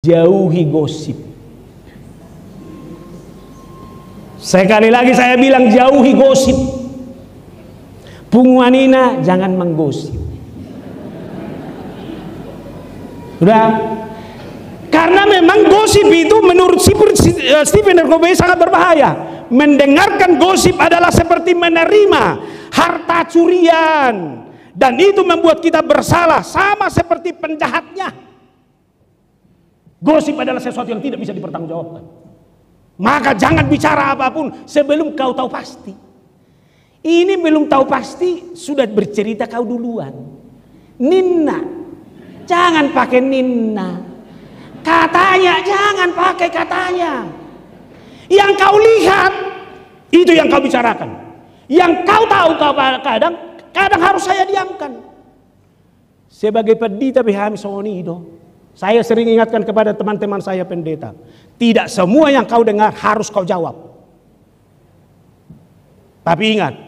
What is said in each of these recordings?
Jauhi gosip. Sekali lagi saya bilang, jauhi gosip. Pungwanina, jangan menggosip. Sudah? Karena memang gosip itu menurut Stephen R. Covey sangat berbahaya. Mendengarkan gosip adalah seperti menerima harta curian, dan itu membuat kita bersalah sama seperti penjahatnya. Gosip adalah sesuatu yang tidak bisa dipertanggungjawabkan. Maka jangan bicara apapun sebelum kau tahu pasti. Ini belum tahu pasti sudah bercerita kau duluan. Ninna, jangan pakai ninna. Katanya, jangan pakai katanya. Yang kau lihat itu yang kau bicarakan. Yang kau tahu kadang harus saya diamkan. Sebagai pendeta BHM Sonido, saya sering ingatkan kepada teman-teman saya pendeta, tidak semua yang kau dengar harus kau jawab. Tapi ingat,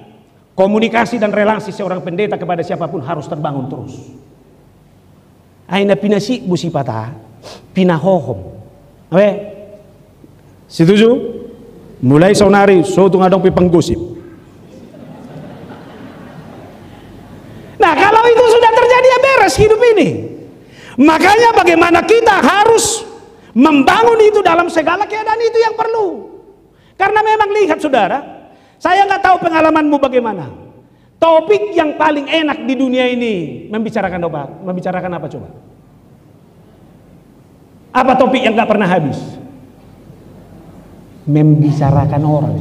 komunikasi dan relasi seorang pendeta kepada siapapun harus terbangun terus. Aina pinasi busipata, pinahohom. Oke? Setuju? Mulai sonari, so tungadong pipanggusip. Nah, kalau itu sudah terjadi, ya beres hidup ini. Makanya bagaimana kita harus membangun itu dalam segala keadaan, itu yang perlu. Karena memang lihat saudara, saya nggak tahu pengalamanmu bagaimana. Topik yang paling enak di dunia ini membicarakan apa? Membicarakan apa coba? Apa topik yang nggak pernah habis? Membicarakan orang.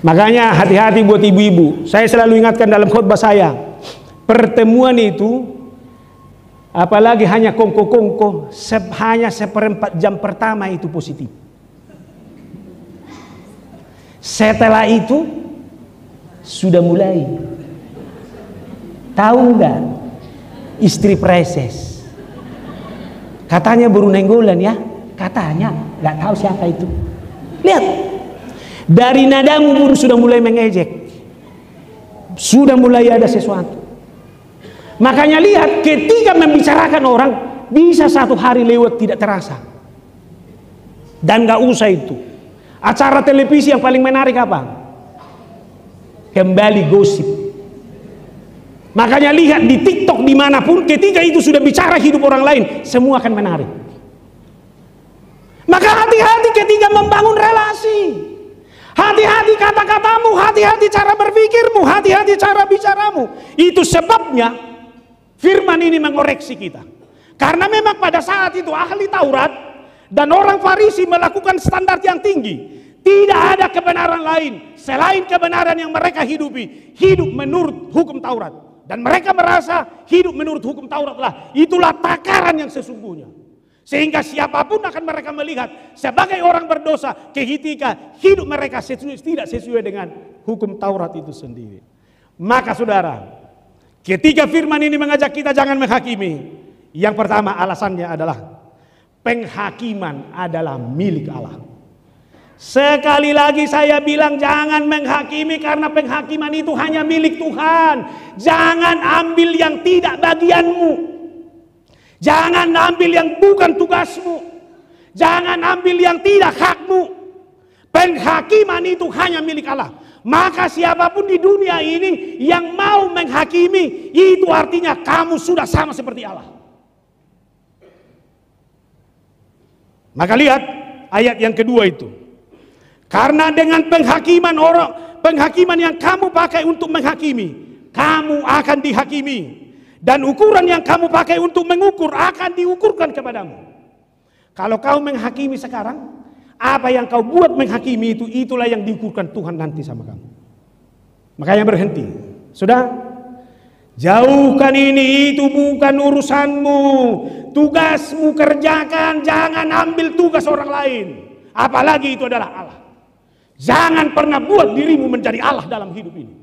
Makanya hati-hati buat ibu-ibu. Saya selalu ingatkan dalam khotbah saya, pertemuan itu apalagi hanya kongko-kongko, hanya seperempat jam pertama itu positif. Setelah itu sudah mulai, tahu nggak, istri preses katanya baru nenggolan ya, katanya nggak tahu siapa itu. Lihat, dari nadamu baru sudah mulai mengejek, sudah mulai ada sesuatu. Makanya lihat, ketika membicarakan orang bisa satu hari lewat tidak terasa. Dan gak usah itu. Acara televisi yang paling menarik apa? Kembali gosip. Makanya lihat di TikTok dimanapun, ketika itu sudah bicara hidup orang lain, semua akan menarik. Maka hati-hati ketika membangun relasi. Hati-hati kata-katamu, hati-hati cara berpikirmu, hati-hati cara bicaramu. Itu sebabnya firman ini mengoreksi kita. Karena memang pada saat itu ahli Taurat dan orang Farisi melakukan standar yang tinggi. Tidak ada kebenaran lain selain kebenaran yang mereka hidupi. Hidup menurut hukum Taurat. Dan mereka merasa hidup menurut hukum Taurat itulah takaran yang sesungguhnya. Sehingga siapapun akan mereka melihat sebagai orang berdosa ketika hidup mereka tidak sesuai dengan hukum Taurat itu sendiri. Maka saudara, ketika firman ini mengajak kita jangan menghakimi, yang pertama alasannya adalah penghakiman adalah milik Allah. Sekali lagi saya bilang jangan menghakimi, karena penghakiman itu hanya milik Tuhan. Jangan ambil yang tidak bagianmu. Jangan ambil yang bukan tugasmu. Jangan ambil yang tidak hakmu. Penghakiman itu hanya milik Allah. Maka siapapun di dunia ini yang mau menghakimi, itu artinya kamu sudah sama seperti Allah. Maka lihat ayat yang kedua itu. Karena dengan penghakiman yang kamu pakai untuk menghakimi, kamu akan dihakimi. Dan ukuran yang kamu pakai untuk mengukur akan diukurkan kepadamu. Kalau kau menghakimi sekarang, apa yang kau buat menghakimi itu, itulah yang diukurkan Tuhan nanti sama kamu. Makanya berhenti. Sudah? Jauhkan ini, itu bukan urusanmu. Tugasmu kerjakan, jangan ambil tugas orang lain. Apalagi itu adalah Allah. Jangan pernah buat dirimu menjadi Allah dalam hidup ini.